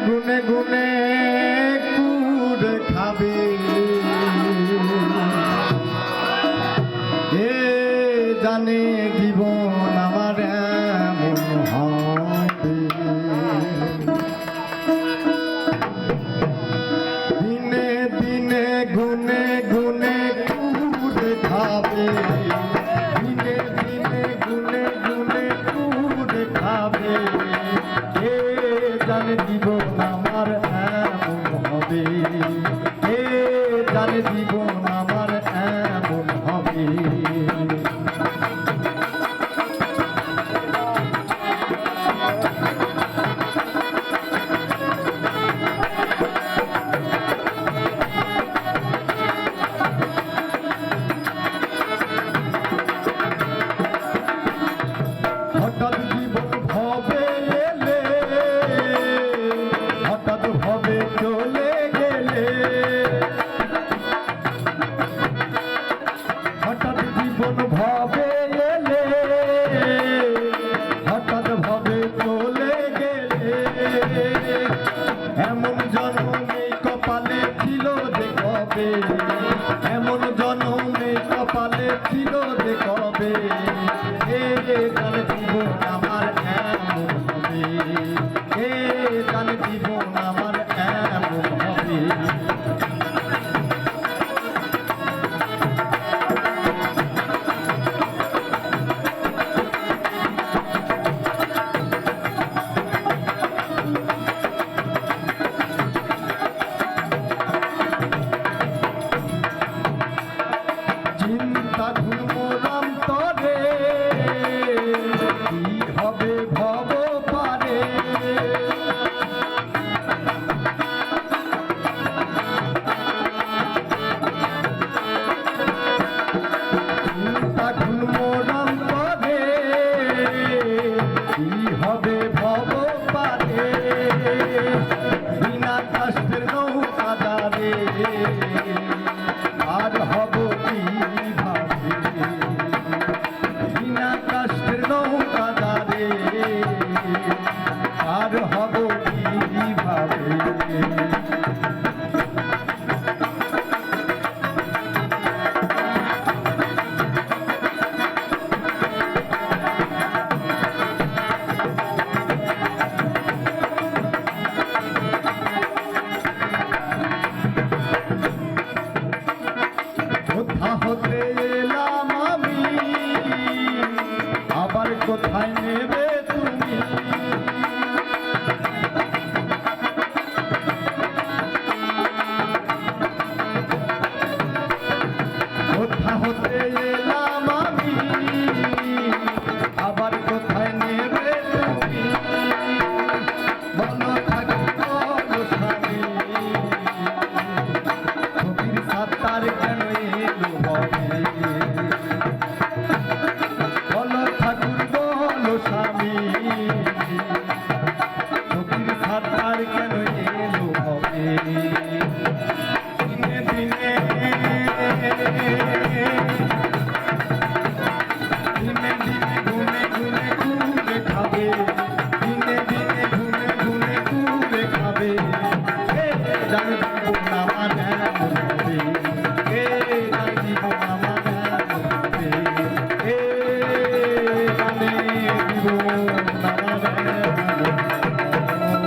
গুনে গুনে কুড়ে খাবে এ জানে জীবন আমার এমন হবে দিনে দিনে গুনে গুনে কুড়ে খাবে দিনে দিনে গুনে গুনে কুড়ে খাবে এ জানে জীবন আমার এমন হবে এ জানে জীবন আমার এমন হবে হঠাৎ জীবন ভবে এলে হঠাৎ ভবে চলে গেলে হঠাৎ জীবন ভবে এলে হঠাৎ ভবে চলে গেলে এমন জন্মে কপালে ছিল যে কবে এমন জন্মে কপালে ছিল যে কবে এ গান জীবন আমার এমন হবে এ গান জীবন আমার এমন হবে চিন্তা ঘুমরাম তরে কি হবে ভব পারে চিন্তা ঘুমরাম তরে কি হবে ভব পারে বিনা কষ্টের নৌকা যাবে আর হব কি ভাবে বিনা কষ্টের নৌকা যাবে আর হব কি ভাবে কোথা হতে এলাম আমি আবার কোথায় নেবে তুমি কোথা হতে এলাম আমি আবার কোথায় নেবে তুমি বলো থাকি বলো স্বামী ছবির সাতার কেন এলো হবে বলো ঠাকুর বলো স্বামী ছবির সাতার কেন এলো হবে দিনে দিনে দিনে দিনে ঘুনে ঘুনে ঘুরে খাবে দিনে দিনে ঘুনে ঘুনে ঘুরে খাবে জানো জীবন আমার এমন হবে এ জানো জীবন আমার এমন হবে এ জানে জীবন আমার এমন হবে